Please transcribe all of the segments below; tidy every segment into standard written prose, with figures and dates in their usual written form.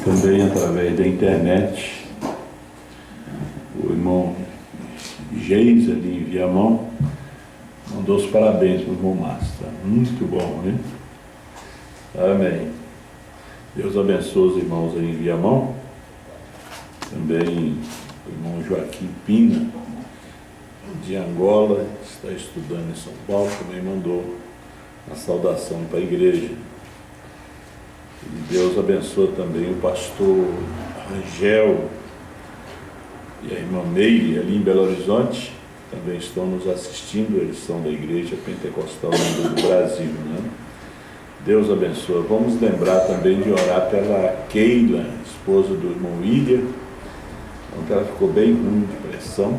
também através da internet. O irmão Geis ali em Viamão mandou os parabéns para o irmão Márcio. Tá muito bom, né? Amém. Deus abençoe os irmãos aí em Viamão. Também o irmão Joaquim Pina, de Angola, está estudando em São Paulo, também mandou a saudação para a igreja. E Deus abençoe também o pastor Rangel e a irmã Meire, ali em Belo Horizonte, também estão nos assistindo. Eles são da Igreja Pentecostal do Brasil, né? Deus abençoe. Vamos lembrar também de orar pela Keila, esposa do irmão William, onde ela ficou bem ruim de pressão.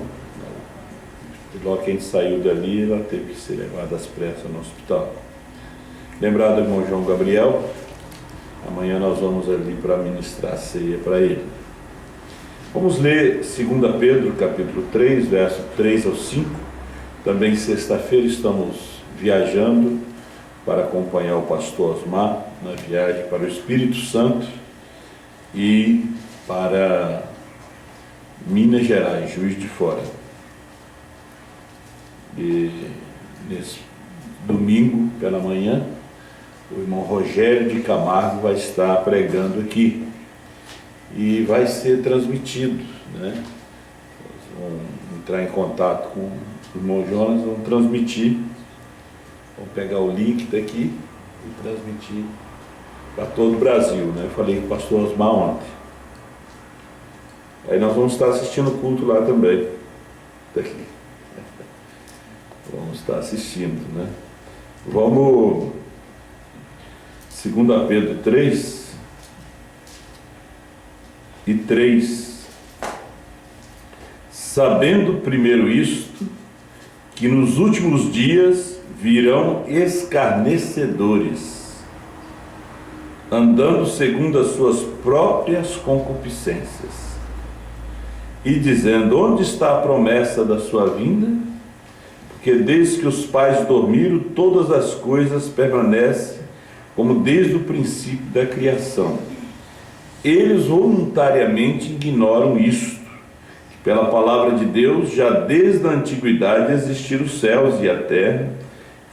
Logo que a gente saiu dali, ela teve que ser levada às pressas no hospital. Lembrar do irmão João Gabriel, amanhã nós vamos ali para ministrar a ceia para ele. Vamos ler 2 Pedro, capítulo 3, verso 3 ao 5. Também sexta-feira estamos viajando para acompanhar o pastor Osmar na viagem para o Espírito Santo e para Minas Gerais, Juiz de Fora. E nesse domingo pela manhã, o irmão Rogério de Camargo vai estar pregando aqui e vai ser transmitido, né? Vamos entrar em contato com o irmão Jonas, vamos transmitir, vamos pegar o link daqui e transmitir para todo o Brasil, né? Eu falei com o pastor Osmar ontem. Aí nós vamos estar assistindo o culto lá também, daqui. Vamos estar assistindo, né? Vamos, 2 Pedro 3 e 3. Sabendo primeiro isto, que nos últimos dias virão escarnecedores, andando segundo as suas próprias concupiscências, e dizendo: onde está a promessa da sua vinda? Porque desde que os pais dormiram, todas as coisas permanecem como desde o princípio da criação. Eles voluntariamente ignoram isto, que pela palavra de Deus, já desde a antiguidade existiram os céus e a terra,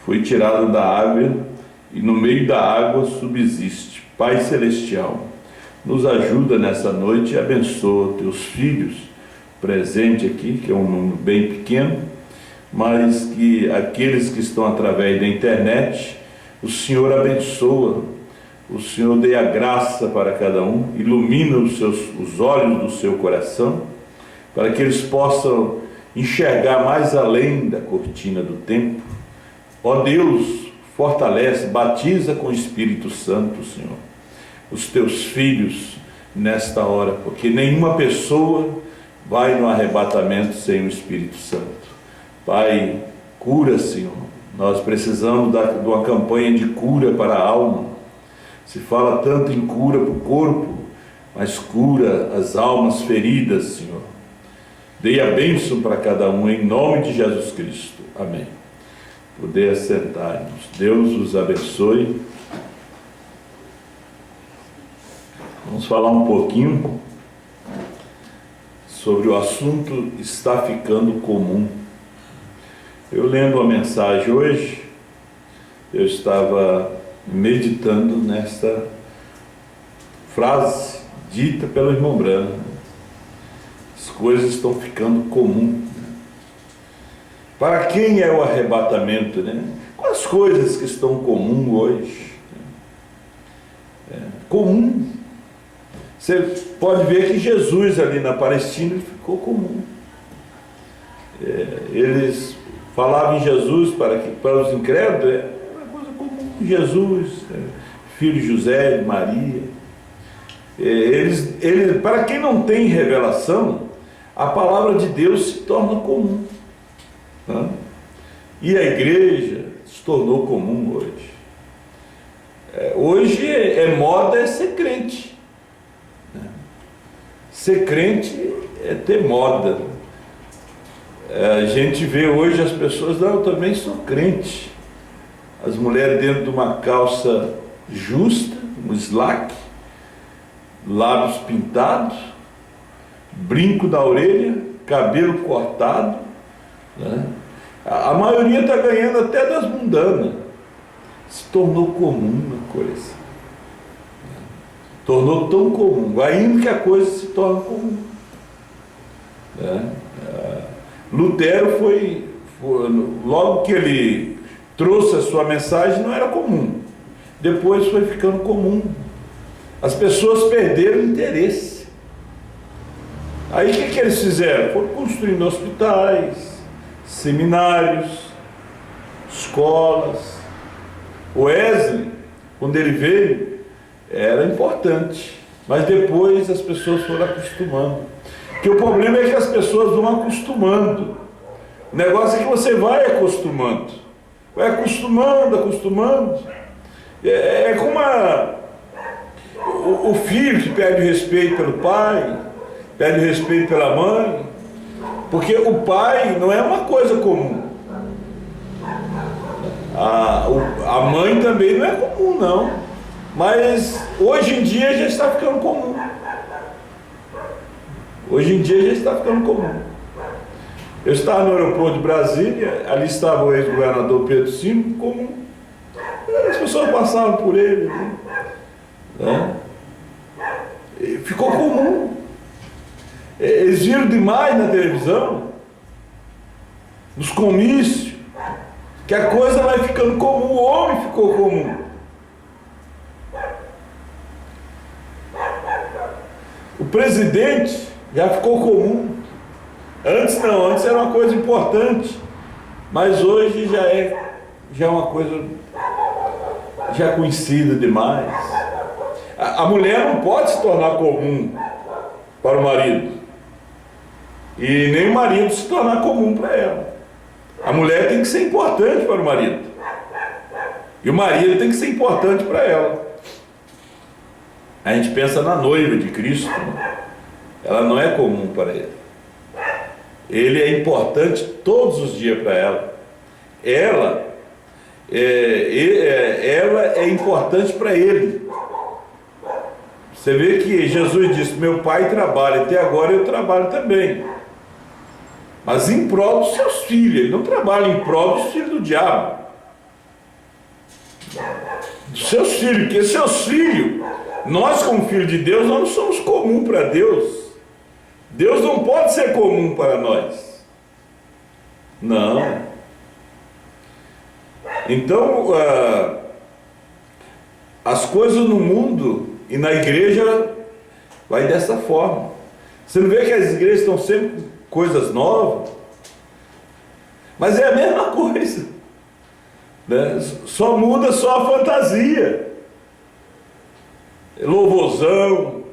foi tirada da água, e no meio da água subsiste. Pai Celestial, nos ajuda nessa noite e abençoa teus filhos, presente aqui, que é um número bem pequeno, mas que aqueles que estão através da internet, o Senhor abençoa, o Senhor dê a graça para cada um, ilumina os olhos do seu coração, para que eles possam enxergar mais além da cortina do tempo. Ó Deus, fortalece, batiza com o Espírito Santo, Senhor, os teus filhos, nesta hora, porque nenhuma pessoa vai no arrebatamento sem o Espírito Santo. Pai, cura, Senhor. Nós precisamos de uma campanha de cura para a alma. Se fala tanto em cura para o corpo, mas cura as almas feridas, Senhor. Dê a bênção para cada um, em nome de Jesus Cristo. Amém. Poder assentar-nos. Deus os abençoe. Vamos falar um pouquinho sobre o assunto está ficando comum. Eu lendo a mensagem hoje, eu estava meditando nesta frase dita pelo irmão Branham. As coisas estão ficando comum. Para quem é o arrebatamento, né? Quais coisas que estão comum hoje? Comum. Você pode ver que Jesus ali na Palestina ficou comum. Eles falavam em Jesus para os incrédulos, era uma coisa comum. Jesus, filho de José, de Maria. Para quem não tem revelação, a palavra de Deus se torna comum. Tá? E a igreja se tornou comum hoje. Hoje moda ser crente. Ser crente é ter moda. A gente vê hoje as pessoas, não, eu também sou crente. As mulheres dentro de uma calça justa, um slack, lábios pintados, brinco na orelha, cabelo cortado, né? A maioria está ganhando até das mundanas. Se tornou comum a coisa. Tornou tão comum, ainda que a coisa se torne comum. Lutero foi, logo que ele trouxe a sua mensagem, não era comum. Depois foi ficando comum. As pessoas perderam o interesse. Aí o que eles fizeram? Foram construindo hospitais, seminários, escolas. O Wesley, quando ele veio, era importante, mas depois as pessoas foram acostumando. Porque o problema é que as pessoas vão acostumando. O negócio é que você vai acostumando. Vai acostumando. É como o filho que perde o respeito pelo pai, perde o respeito pela mãe, porque o pai não é uma coisa comum. A mãe também não é comum, não. Mas hoje em dia já está ficando comum. Eu estava no aeroporto de Brasília, ali estava o ex-governador Pedro Simão, comum. As pessoas passavam por ele, né? Ficou comum. Eles viram demais na televisão, nos comícios, que a coisa vai ficando comum. O homem ficou comum. O presidente já ficou comum. Antes não, antes era uma coisa importante, mas hoje já é uma coisa já conhecida demais. A mulher não pode se tornar comum para o marido, e nem o marido se tornar comum para ela. A mulher tem que ser importante para o marido, e o marido tem que ser importante para ela. A gente pensa na noiva de Cristo, né? Ela não é comum para ele. Ele é importante todos os dias para ela. Ela é importante para ele. Você vê que Jesus disse: meu pai trabalha, até agora eu trabalho também, mas em prol dos seus filhos. Ele não trabalha em prol dos filhos do diabo, dos seus filhos, porque seus filhos, nós como filhos de Deus, nós não somos comum para Deus. Deus não pode ser comum para nós. Não. Então, as coisas no mundo e na igreja vai dessa forma. Você não vê que as igrejas estão sempre com coisas novas? Mas é a mesma coisa, né? Só muda só a fantasia. Louvorzão,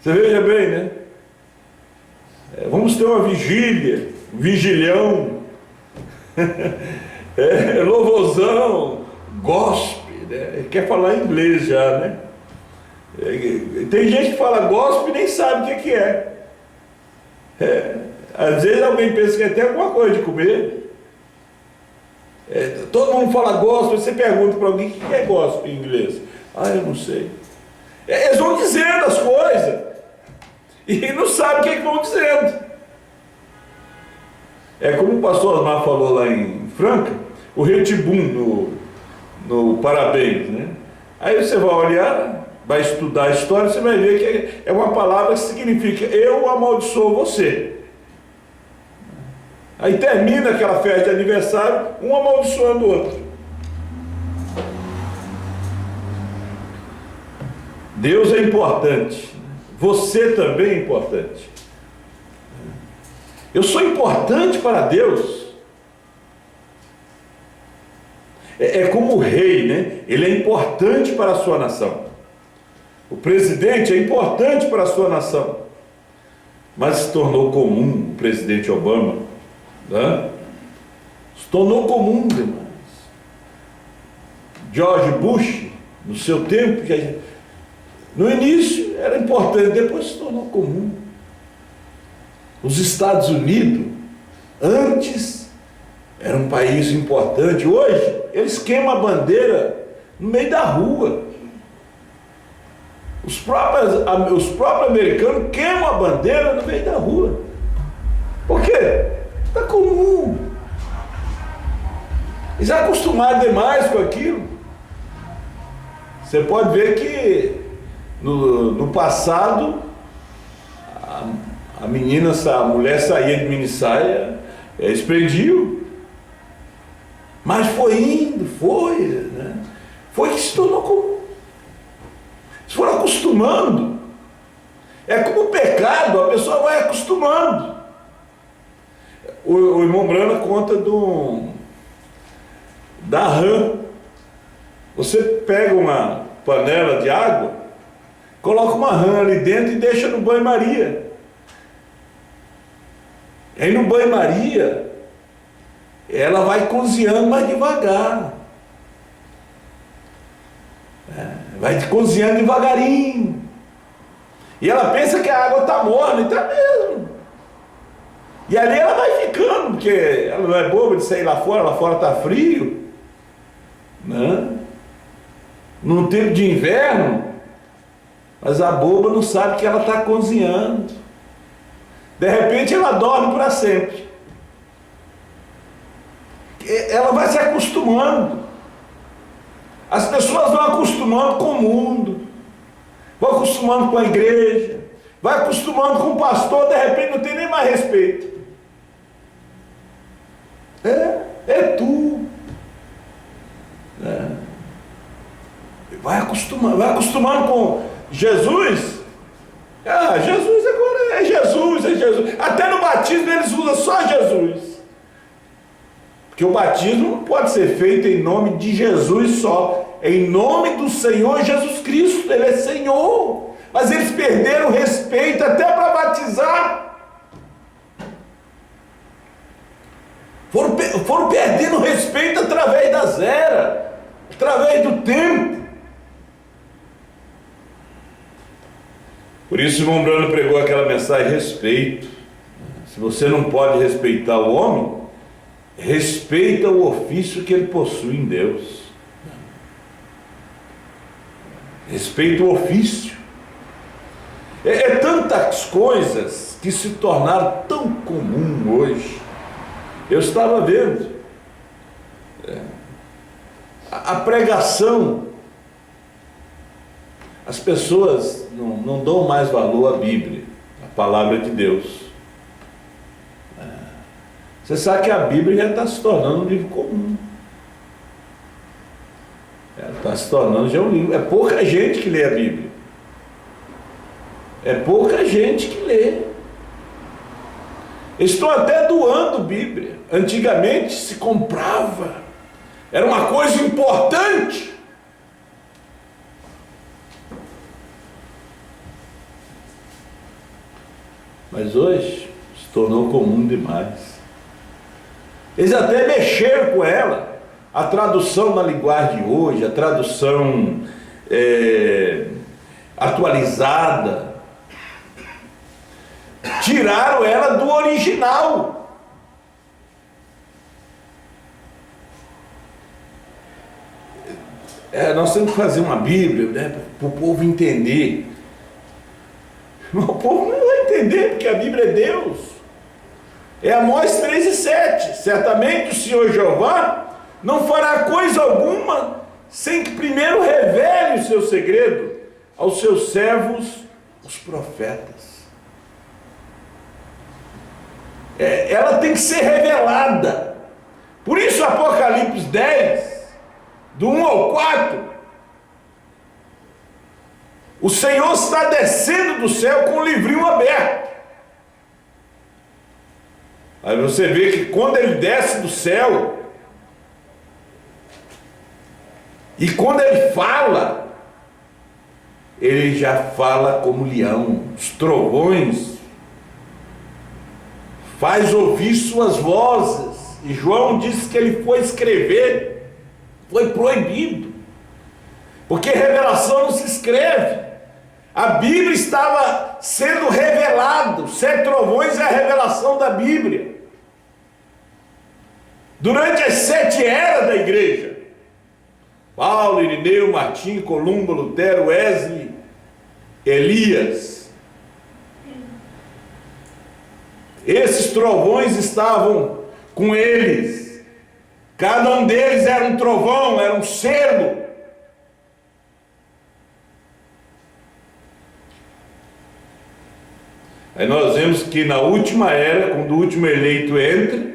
Você veja bem, né? Vamos ter uma vigília, um vigilhão, louvozão, gospel, né? Quer falar inglês já, né? Tem gente que fala gospel e nem sabe o que é. Às vezes alguém pensa que tem alguma coisa de comer. Todo mundo fala gospel, você pergunta para alguém o que é gospel em inglês. Eu não sei. Eles vão dizendo as coisas e não sabem o que vão dizendo. É como o pastor Osmar falou lá em Franca, o retibum no parabéns, né? Aí você vai olhar, vai estudar a história, você vai ver que é uma palavra que significa eu amaldiçoo você. Aí termina aquela festa de aniversário, um amaldiçoando o outro. Deus é importante, você também é importante. Eu sou importante para Deus. É como o rei, né? Ele é importante para a sua nação. O presidente é importante para a sua nação. Mas se tornou comum o presidente Obama, né? Se tornou comum demais. George Bush, no seu tempo, no início era importante, depois se tornou comum. Os Estados Unidos, antes, era um país importante. Hoje, eles queimam a bandeira no meio da rua. Os próprios americanos queimam a bandeira no meio da rua. Por quê? Está comum. Eles já acostumaram demais com aquilo. Você pode ver que no passado a mulher saía de minissaia, eles prendiam. Mas foi indo, né? Foi que se tornou comum. Eles foram acostumando. É como o pecado, a pessoa vai acostumando. O irmão Brana conta da rã. Você pega uma panela de água, coloca uma rã ali dentro e deixa no banho-maria. Aí no banho-maria, ela vai cozinhando mais devagar. Vai cozinhando devagarinho. E ela pensa que a água está morna, e está mesmo. E ali ela vai ficando, porque ela não é boba de sair lá fora está frio. Né? Num tempo de inverno, mas a boba não sabe que ela está cozinhando. De repente ela dorme para sempre. Ela vai se acostumando. As pessoas vão acostumando com o mundo, vão acostumando com a igreja, vai acostumando com o pastor, de repente não tem nem mais respeito. É tu. Vai acostumando com Jesus. Jesus agora é Jesus. Até no batismo eles usam só Jesus. Porque o batismo não pode ser feito em nome de Jesus só, é em nome do Senhor Jesus Cristo, Ele é Senhor. Mas eles perderam o respeito até para batizar. Foram perdendo o respeito através das eras, através do tempo. Por isso o irmão Brano pregou aquela mensagem: respeito. Se você não pode respeitar o homem, respeita o ofício que ele possui em Deus. Respeita o ofício. Tantas coisas que se tornaram tão comum hoje. Eu estava vendo a pregação. As pessoas não dão mais valor à Bíblia, à palavra de Deus. Você sabe que a Bíblia já está se tornando um livro comum. Ela está se tornando já um livro. É pouca gente que lê a Bíblia. É pouca gente que lê. Estão até doando Bíblia. Antigamente se comprava. Era uma coisa importante. Mas hoje se tornou comum demais. Eles até mexeram com ela. A tradução na linguagem de hoje, a tradução atualizada, tiraram ela do original. Nós temos que fazer uma Bíblia, né, para o povo entender. Mas o povo não vai entender, porque a Bíblia é Deus. É Amós 3:7. Certamente o Senhor Jeová não fará coisa alguma sem que primeiro revele o seu segredo aos seus servos, os profetas. Ela tem que ser revelada. Por isso Apocalipse 10, do 1 ao 4, o Senhor está descendo do céu com o livrinho aberto. Aí você vê que quando ele desce do céu, e quando ele fala, ele já fala como leão. Os trovões faz ouvir suas vozes. E João disse que ele foi escrever, foi proibido, porque revelação não se escreve. A Bíblia estava sendo revelada. Os 7 trovões é a revelação da Bíblia. Durante as 7 eras da igreja, Paulo, Irineu, Martim, Columba, Lutero, Wesley, Elias, esses trovões estavam com eles. Cada um deles era um trovão, era um selo. Aí nós vemos que na última era, quando o último eleito entra,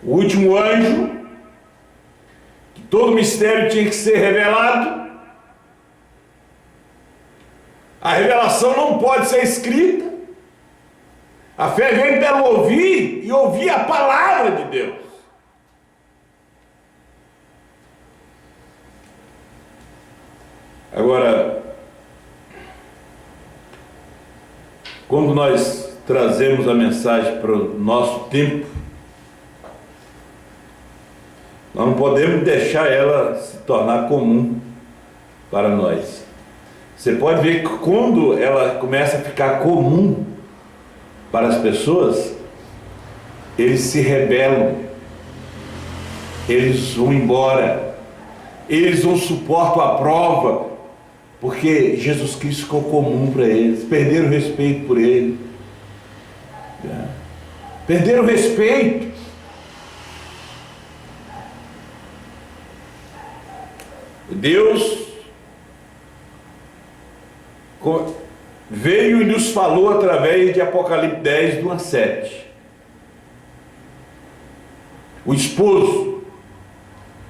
o último anjo, que todo mistério tinha que ser revelado, a revelação não pode ser escrita. A fé vem pelo ouvir, e ouvir a palavra de Deus. Agora, quando nós trazemos a mensagem para o nosso tempo, nós não podemos deixar ela se tornar comum para nós. Você pode ver que quando ela começa a ficar comum para as pessoas, eles se rebelam, eles vão embora, eles não suportam a prova, porque Jesus Cristo ficou comum para eles, perderam o respeito por ele, perderam o respeito. Deus veio e nos falou através de Apocalipse 10, do 1 a 7. O esposo,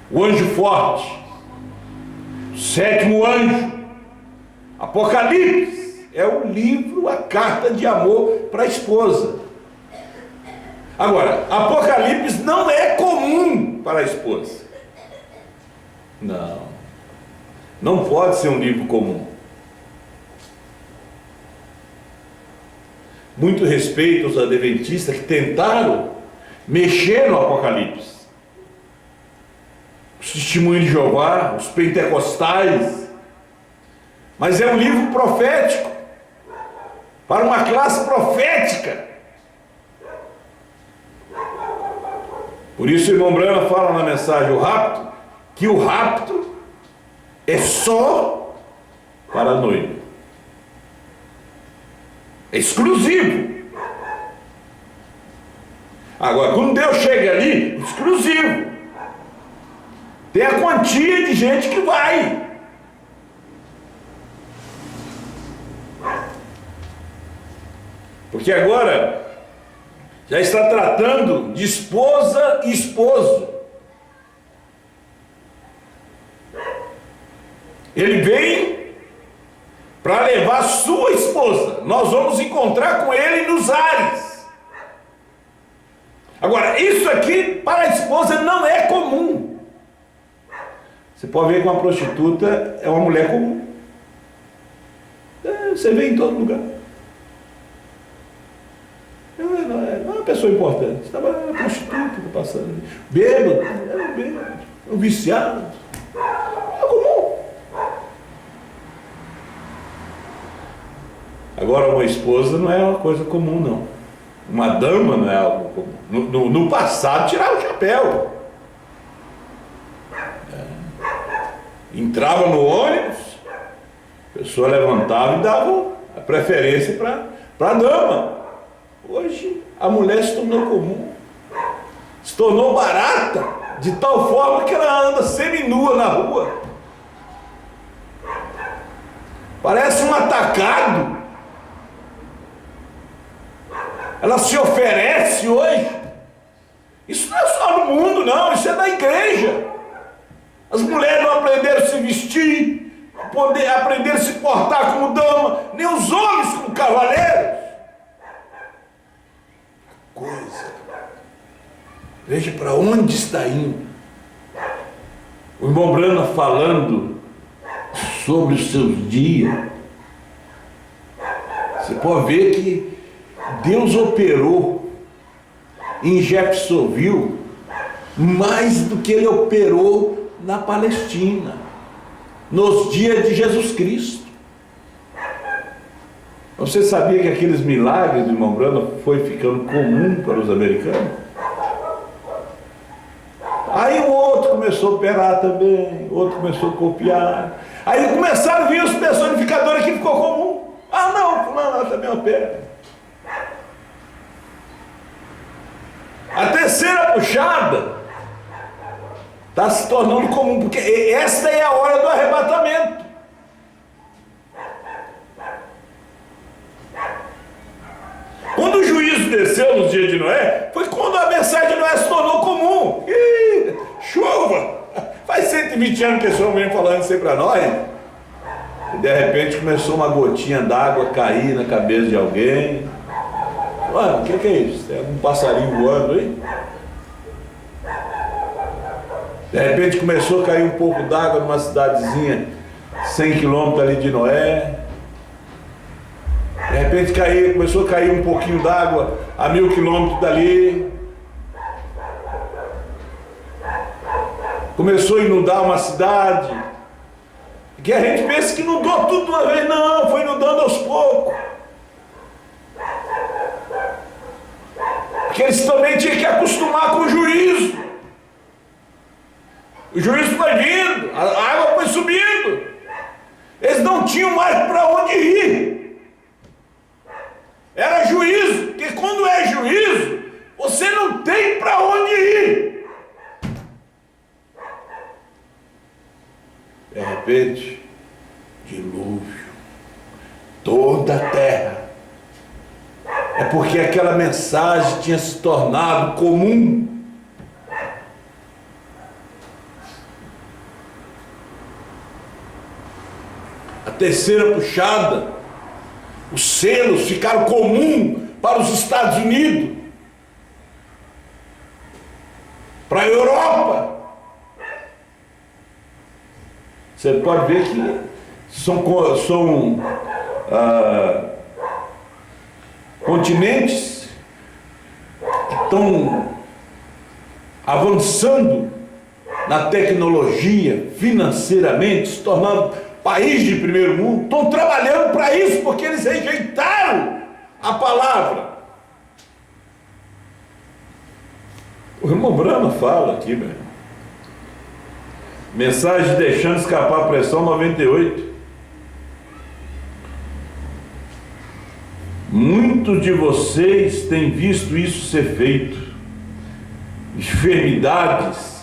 o anjo forte, o 7º anjo. Apocalipse é o livro, a carta de amor para a esposa. Agora, Apocalipse não é comum para a esposa. Não pode ser um livro comum. Muito respeito aos adventistas que tentaram mexer no Apocalipse. Os testemunhos de Jeová, os pentecostais. Mas é um livro profético, para uma classe profética. Por isso o irmão Branham fala na mensagem O Rapto, que o rapto é só para a noiva. É exclusivo. Agora, quando Deus chega ali, exclusivo. Tem a quantia de gente que vai. Porque agora já está tratando de esposa e esposo. Ele vem para levar sua esposa. Nós vamos encontrar com ele nos ares. Agora, isso aqui para a esposa não é comum. Você pode ver que uma prostituta é uma mulher comum. Você vê em todo lugar. pessoa importante. Estava prostituta, passando. Bêbado, era um bêbado, um viciado. É comum. Agora, uma esposa não é uma coisa comum, não. Uma dama não é algo comum. No passado, tirava o chapéu. Entrava no ônibus, a pessoa levantava e dava a preferência para a dama. Hoje, a mulher se tornou comum. Se tornou barata, de tal forma que ela anda seminua na rua. Parece um atacado. Ela se oferece hoje. Isso não é só no mundo, não. Isso é na igreja. As mulheres não aprenderam a se vestir, aprenderam a se portar como dama, nem os homens como cavaleiros. Coisa. Veja para onde está indo. O irmão Brana falando sobre os seus dias. Você pode ver que Deus operou em Jeffersonville mais do que ele operou na Palestina, nos dias de Jesus Cristo. Você sabia que aqueles milagres do irmão Brana foi ficando comum para os americanos? Aí o outro começou a operar também, outro começou a copiar. Aí começaram a vir os personificadores que ficou comum. Ah não, fulano também opera. A terceira puxada está se tornando comum, porque esta é a hora do arrebatamento. Quando o juízo desceu nos dias de Noé, foi quando a mensagem de Noé se tornou comum. Ih, chuva! Faz 120 anos que esse homem vem falando isso aí para nós. E de repente começou uma gotinha d'água cair na cabeça de alguém. Mano, o que é isso? Tem um passarinho voando aí? De repente começou a cair um pouco d'água numa cidadezinha 100 quilômetros ali de Noé. De repente começou a cair um pouquinho d'água a 1000 quilômetros dali. Começou a inundar uma cidade. Que a gente pensa que inundou tudo de uma vez. Não, foi inundando aos poucos. Porque eles também tinham que acostumar com o juízo. O juízo foi vindo, a água foi subindo. Eles não tinham mais para onde ir. Era juízo, porque quando é juízo, você não tem para onde ir. De repente, dilúvio, toda a terra. É porque aquela mensagem tinha se tornado comum. A terceira puxada, os selos ficaram comum para os Estados Unidos, para a Europa. Você pode ver que são continentes que estão avançando na tecnologia, financeiramente, se tornando país de primeiro mundo, estão trabalhando para isso, porque eles rejeitaram a palavra. O irmão Brana fala aqui, meu irmão. Mensagem deixando escapar a pressão 98. Muitos de vocês têm visto isso ser feito. Enfermidades.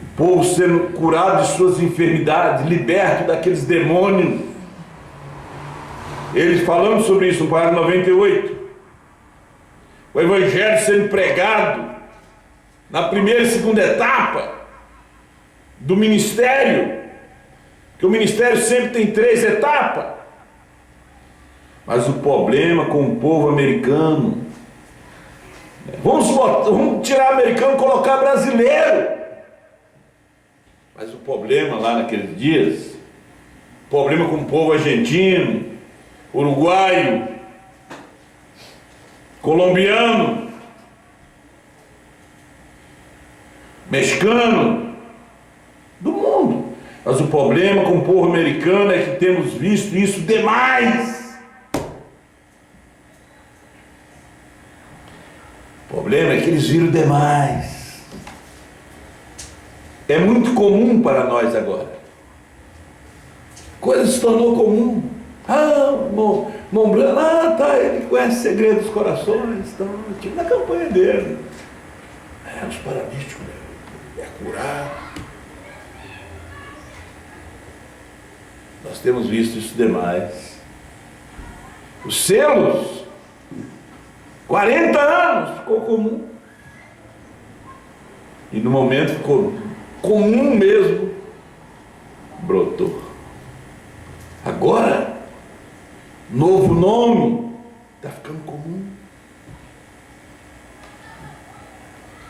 O povo sendo curado de suas enfermidades, liberto daqueles demônios. Eles falando sobre isso no parágrafo 98. O evangelho sendo pregado na primeira e segunda etapa do ministério, que o ministério sempre tem 3 etapas. Mas o problema com o povo americano, vamos tirar americano e colocar brasileiro. Mas o problema lá naqueles dias, problema com o povo argentino, uruguaio, colombiano, mexicano, do mundo. Mas o problema com o povo americano é que temos visto isso demais. O problema é que eles viram demais. É muito comum para nós agora. Coisa se tornou comum. Mombrana, ele conhece segredos dos corações, tipo na campanha dele. Os paralíticos, é curar. Nós temos visto isso demais. Os selos, 40 anos, ficou comum. E no momento ficou comum mesmo, brotou. Agora, novo nome, está ficando comum.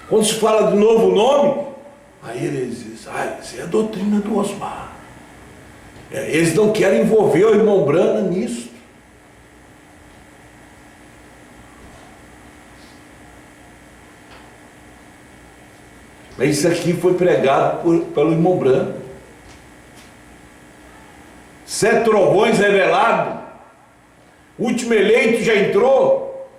Quando se fala de novo nome, aí eles dizem, isso é a doutrina do Osmar. Eles não querem envolver o irmão Brana nisso. Mas isso aqui foi pregado pelo irmão Brana. 7 trovões revelados. O último eleito já entrou.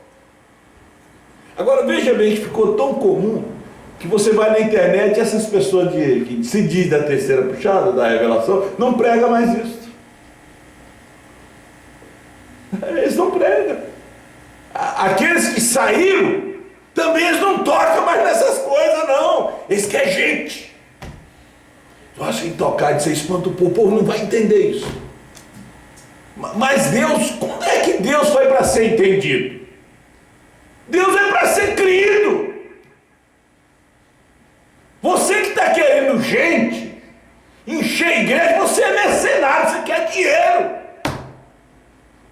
Agora veja bem que ficou tão comum que você vai na internet e essas pessoas que se diz da terceira puxada, da revelação, não pregam mais isso. Eles não pregam. Aqueles que saíram, também eles não tocam mais nessas coisas, não. Eles querem gente. Eu acho que tocar de ser espanta o povo não vai entender isso. Mas Deus, quando é que Deus foi para ser entendido? Deus é para ser crido. Você que está querendo gente, encher a igreja, você é mercenário, você quer dinheiro.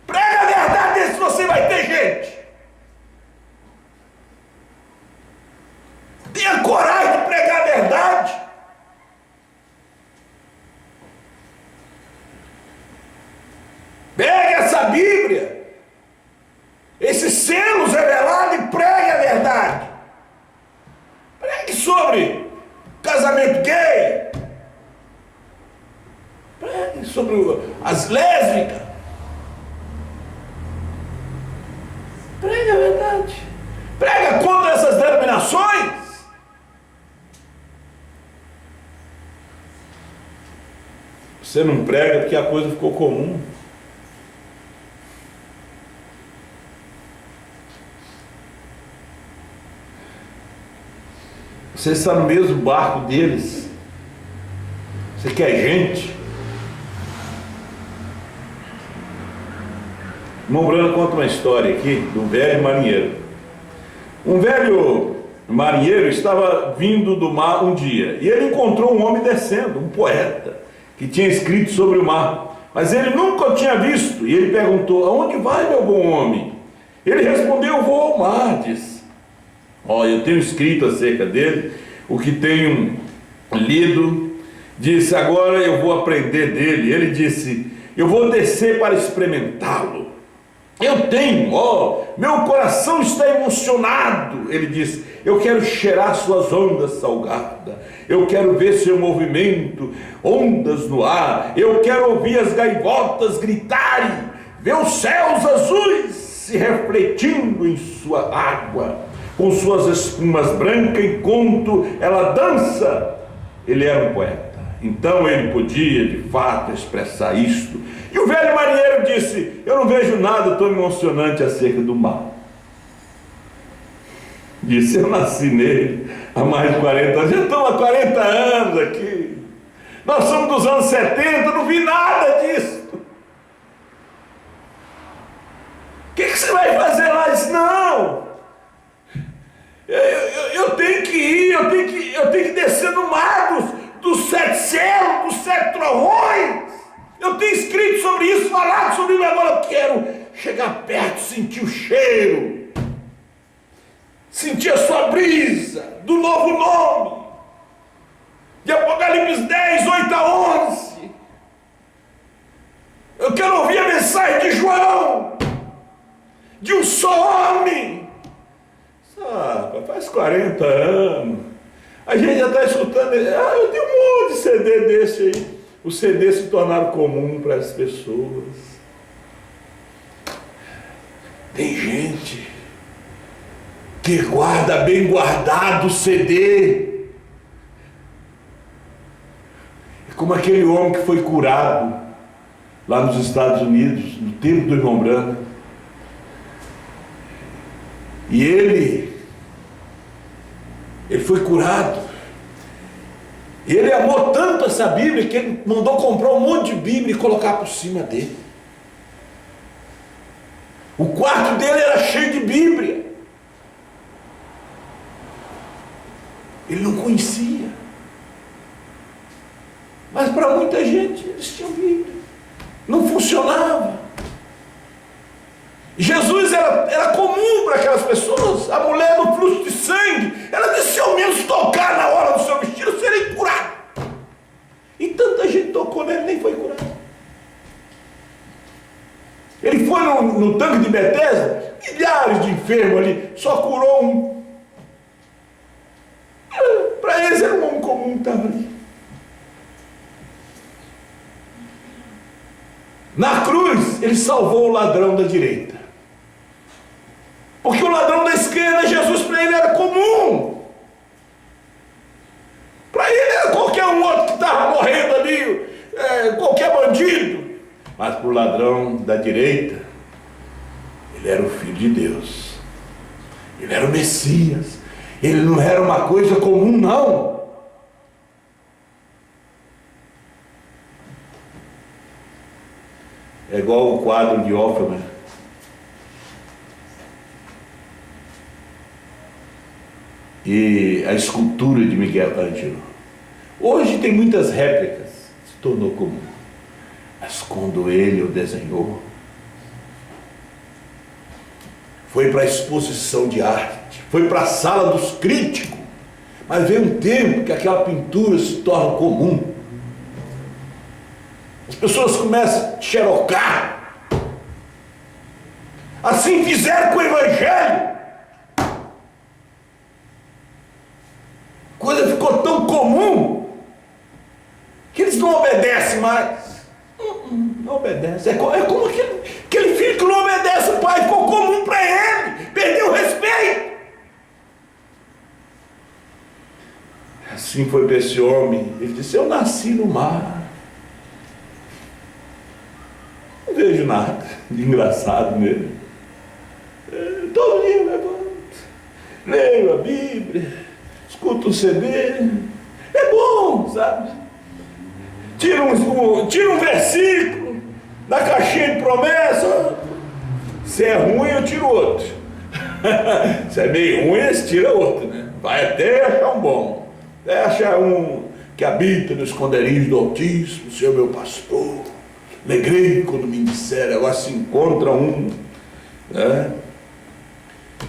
Prega a verdade, se você vai ter gente. Tenha coragem de pregar a verdade. Pegue essa Bíblia, esses selos revelados e pregue a verdade. Pregue sobre casamento gay. Pregue sobre as lésbicas. Pregue a verdade. Prega contra essas denominações. Você não prega porque a coisa ficou comum. Você está no mesmo barco deles. Você quer gente. O irmão Brana conta uma história aqui de um velho marinheiro. Um velho marinheiro estava vindo do mar um dia e ele encontrou um homem descendo, um poeta, que tinha escrito sobre o mar, mas ele nunca o tinha visto. E ele perguntou: aonde vai, meu bom homem? Ele respondeu: eu vou ao mar. Disse: eu tenho escrito acerca dele, o que tenho lido. Disse: agora eu vou aprender dele. Ele disse: eu vou descer para experimentá-lo. Eu tenho, meu coração está emocionado. Ele disse: eu quero cheirar suas ondas salgadas, eu quero ver seu movimento, ondas no ar, eu quero ouvir as gaivotas gritarem, ver os céus azuis se refletindo em sua água, com suas espumas brancas, enquanto ela dança. Ele era um poeta, então ele podia de fato expressar isto. E o velho marinheiro disse: eu não vejo nada tão emocionante acerca do mar. Disse: eu nasci nele há mais de 40 anos, já estamos há 40 anos aqui, nós somos dos anos 70, não vi nada disso. O que você vai fazer lá? Ele disse: não, eu tenho que ir, eu tenho que descer no mar dos 7 céus, dos 7 trovões. Eu tenho escrito sobre isso, falado sobre isso. Agora eu quero chegar perto, sentir o cheiro, sentir a sua brisa do novo nome, de Apocalipse 10, 8 a 11. Eu quero ouvir a mensagem de João, de um só homem, faz 40 anos. A gente já está escutando, eu tenho um monte de CD desse aí. Os CDs se tornaram comum para as pessoas. Tem gente que guarda bem guardado o CD. É como aquele homem que foi curado lá nos Estados Unidos, no tempo do irmão Branco. E ele foi curado. E ele amou tanto essa Bíblia que ele mandou comprar um monte de Bíblia e colocar por cima dele. O quarto dele era cheio de Bíblia. Ele não conhecia. Mas para muita gente eles tinham Bíblia. Não funcionava. Jesus era comum para aquelas pessoas. A mulher no fluxo de sangue, ela disse: se ao menos tocar na hora do seu vestido, eu serei curado. E tanta gente tocou nele, nem foi curado. Ele foi no tanque de Betesda, milhares de enfermos ali, só curou um. Para eles era um homem comum que estava ali. Na cruz, ele salvou o ladrão da direita. Porque o ladrão da esquerda, Jesus para ele era comum. Para ele era qualquer um outro que estava morrendo ali, qualquer bandido. Mas para o ladrão da direita, ele era o Filho de Deus. Ele era o Messias. Ele não era uma coisa comum, não. É igual o quadro de Hoffmann. E a escultura de Miguel Ângelo. Hoje tem muitas réplicas, se tornou comum. Mas quando ele o desenhou, foi para a exposição de arte, foi para a sala dos críticos. Mas vem um tempo que aquela pintura se torna comum. As pessoas começam a xerocar. Assim fizeram com o Evangelho. Coisa ficou tão comum que eles não obedecem mais. Não obedece. É como aquele filho que não obedece o pai, ficou comum para ele, perdeu o respeito. Assim foi para esse homem. Ele disse: eu nasci no mar. Não vejo nada de engraçado nele. Todo dia eu levanto, leio a Bíblia, escuto o CD. É bom, sabe? Tira um versículo da caixinha de promessa. Se é ruim, eu tiro outro. Se é meio ruim, você tira outro, né? Vai até achar um bom. Até achar um que habita no esconderijo do Altíssimo, Senhor meu pastor. Alegrei quando me disseram. Agora se encontra um, né,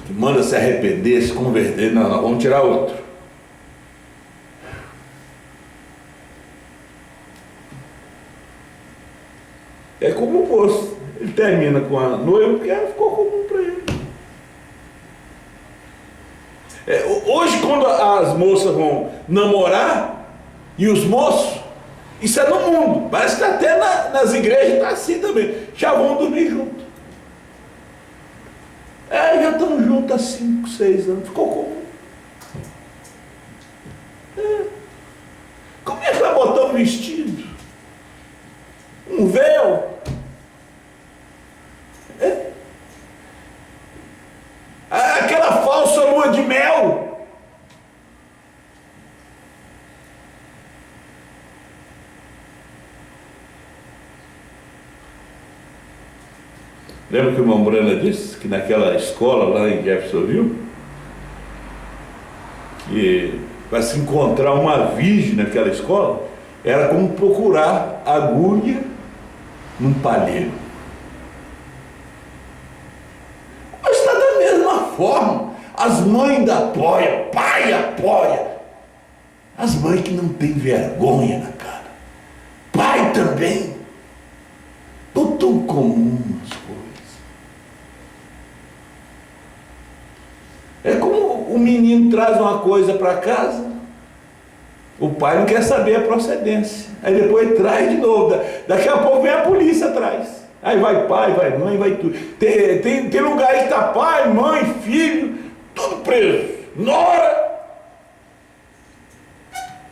que manda se arrepender, se converter. Não, vamos tirar outro. É como o moço. Ele termina com a noiva porque ela ficou comum para ele. Hoje, quando as moças vão namorar e os moços, isso é no mundo. Parece que até nas igrejas está assim também. Já vão dormir juntos. Já estamos juntos há 5, 6 anos. Ficou comum. Como é que vai botar um vestido? Um véu? Aquela falsa lua de mel. Lembra que o irmão Brana disse que naquela escola lá em Jeffersonville, que para se encontrar uma virgem naquela escola era como procurar agulha num palheiro. Mas está da mesma forma. As mães ainda apoiam, pai apoia. As mães que não têm vergonha na cara. Pai também. Estou tão comum as coisas. É como o menino traz uma coisa para casa, o pai não quer saber a procedência. Aí depois traz de novo. Daqui a pouco vem a polícia atrás. Aí vai pai, vai mãe, vai tudo. Tem lugar aí que está pai, mãe, filho, tudo preso. Nora.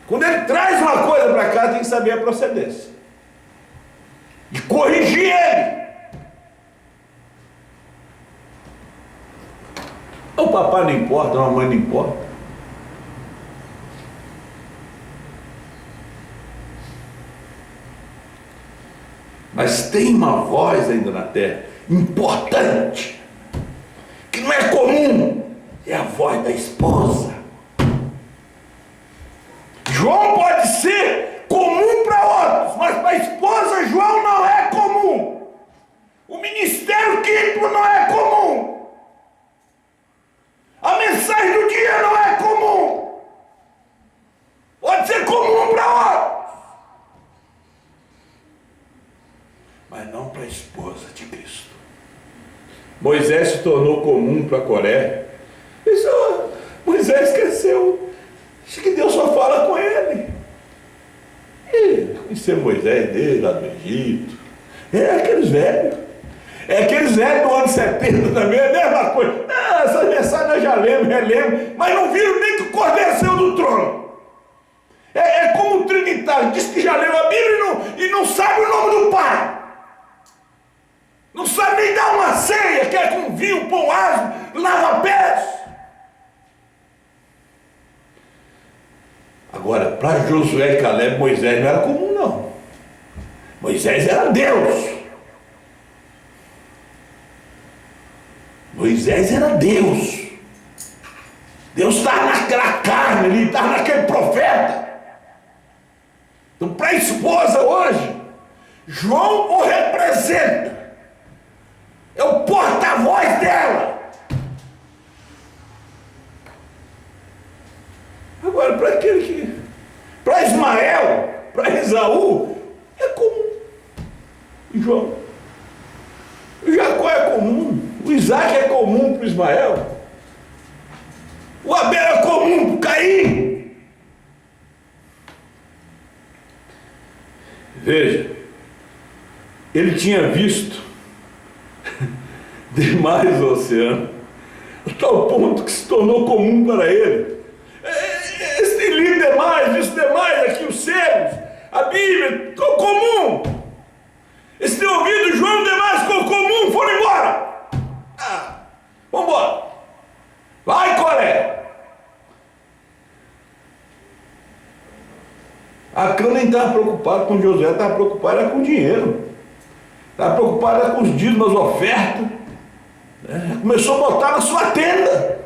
Quando ele traz uma coisa para casa, tem que saber a procedência. E corrigir ele. O papai não importa, a mamãe não importa. Mas tem uma voz ainda na terra, importante, que não é comum, é a voz da esposa. João pode ser comum para outros, mas para a esposa João não é comum. O ministério quinto não é comum. A mensagem do dia não é comum. Pode ser comum para outros, mas não para a esposa de Cristo. Moisés se tornou comum para Coré. Moisés cresceu. Acho que Deus só fala com ele. E conhecer Moisés desde lá do Egito. É aqueles velhos. É aqueles velhos do ano 70 também, é a mesma coisa. Essa mensagem nós já relemos, mas não viram nem que o Cordeiro saiu do trono. É como o Trinitário, diz que já leu a Bíblia e não sabe o nome do Pai. Não sabe nem dar uma ceia, quer com vinho, pão asno, lava pés. Agora, para Josué e Caleb, Moisés não era comum, não. Moisés era Deus. Moisés era Deus. Deus estava naquela carne ali, estava naquele profeta. Então, para a esposa hoje, João o representa. É o porta-voz dela. Agora, para aquele que... Para Ismael, para Esaú, é comum. E João. O Jacó é comum. O Isaac é comum para o Ismael. O Abel é comum para o Caim. Veja, ele tinha visto demais o oceano, a tal ponto que se tornou comum para ele. Esse tem lido demais, visto demais aqui os seres, a Bíblia, ficou comum. Esse tem ouvido João demais, ficou comum, foram embora. Vamos embora. Vai, Coré. Acã nem estava preocupado com Josué, estava preocupado com dinheiro. Estava preocupado com os dízimos, as ofertas. Começou a botar na sua tenda.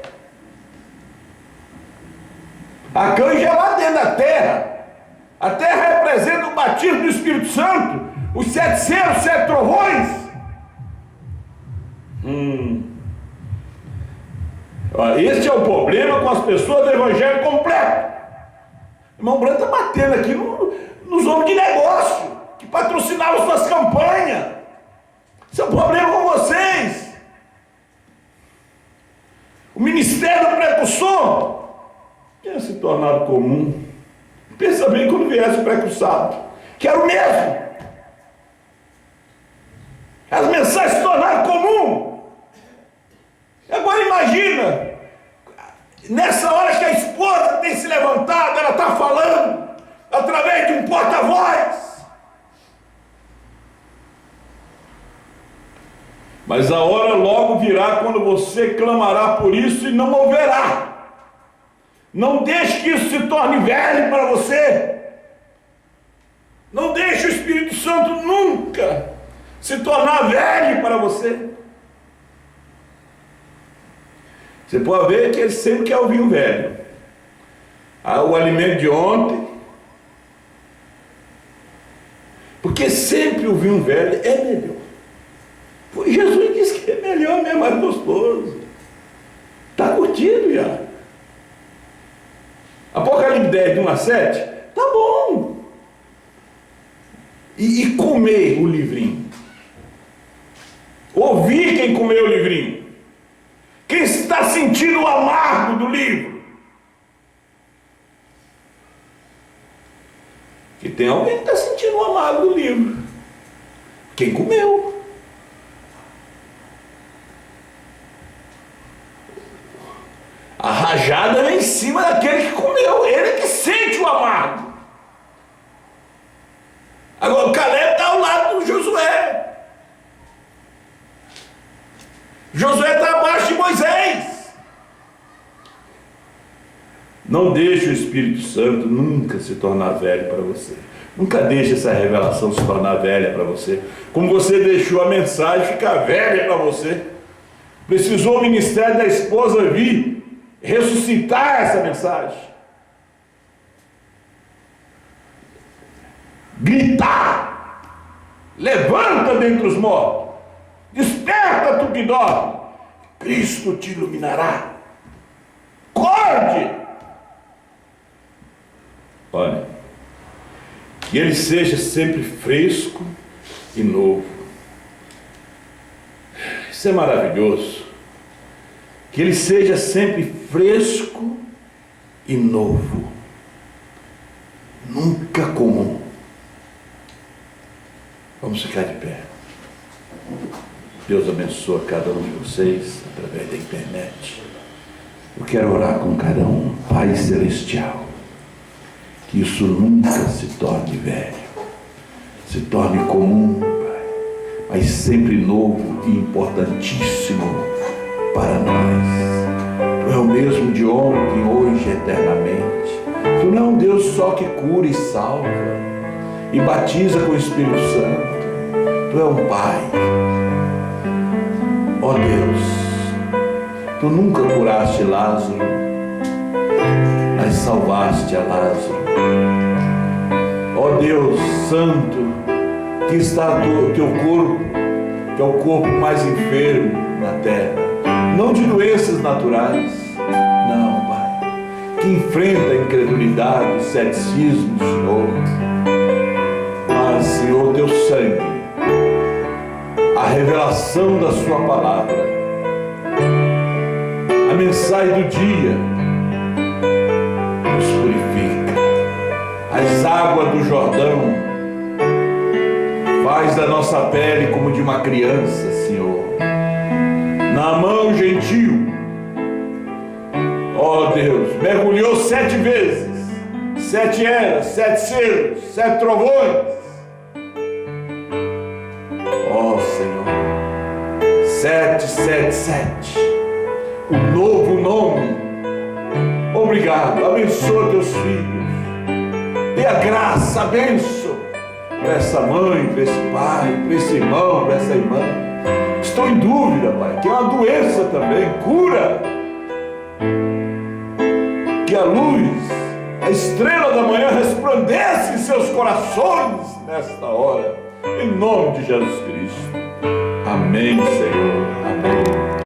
Acã já lá dentro da terra. A terra representa o batismo do Espírito Santo, os 7 selos, 7 trovões. Esse é o problema com as pessoas do evangelho completo. O irmão Branco está batendo aqui nos homens de negócio que patrocinavam suas campanhas. Esse é o problema com vocês. O ministério do precursor tinha se tornado comum. Pensa bem quando viesse o precursado, que era o mesmo. As mensagens se tornaram comum. Agora imagina, nessa hora que a esposa tem se levantado, ela está falando através de um porta-voz. Mas a hora logo virá quando você clamará por isso e não ouvirá. Não deixe que isso se torne velho para você. Não deixe o Espírito Santo nunca se tornar velho para você. Você pode ver que ele sempre quer ouvir o velho. O alimento de ontem. Porque sempre ouvir um velho é melhor. Jesus disse que é melhor mesmo, mais gostoso. Está curtido já. Apocalipse 10, de 1 a 7, tá bom. E comer o livrinho. Ouvir quem comeu o livrinho. Quem está está sentindo o amargo do livro? Que tem alguém que está sentindo o amargo do livro. Quem comeu? A rajada vem em cima daquele que comeu, ele que sente o amargo. Agora o Caleb está ao lado do Josué. Josué está abaixo de Moisés. Não deixe o Espírito Santo nunca se tornar velho para você. Nunca deixe essa revelação se tornar velha para você. Como você deixou a mensagem ficar velha para você. Precisou o ministério da esposa vir ressuscitar essa mensagem. Gritar. Levanta dentre os mortos. Desperta tu que dorme. Cristo te iluminará. Acorde. Olha, que ele seja sempre fresco e novo. Isso é maravilhoso. Que ele seja sempre fresco e novo. Nunca comum. Vamos ficar de pé. Deus abençoe cada um de vocês através da internet. Eu quero orar com cada um. Pai Celestial, que isso nunca se torne velho, se torne comum, Pai, mas sempre novo e importantíssimo para nós. Tu é o mesmo de ontem, hoje e eternamente. Tu não é um Deus só que cura e salva e batiza com o Espírito Santo. Tu é um Pai. Ó Deus, tu nunca curaste Lázaro, mas salvaste a Lázaro. Ó Deus Santo, que está no teu corpo, que é o corpo mais enfermo na terra, não de doenças naturais, não, Pai, que enfrenta a incredulidade, o ceticismo, Senhor, mas, Senhor, teu sangue, a revelação da sua palavra, a mensagem do dia, nos purifica. As águas do Jordão faz da nossa pele como de uma criança, Senhor. Naamã gentil, ó Deus, mergulhou 7 vezes, 7 eras, 7 selos, 7 trovões. Ó Senhor, 777, o novo nome. Obrigado, abençoa teus filhos, dê a graça, a bênção para essa mãe, para esse pai, para esse irmão, para essa irmã. Estou em dúvida, Pai, que é uma doença também, cura. Que a luz, a estrela da manhã resplandece em seus corações nesta hora, em nome de Jesus Cristo. Amém, Senhor. Amém.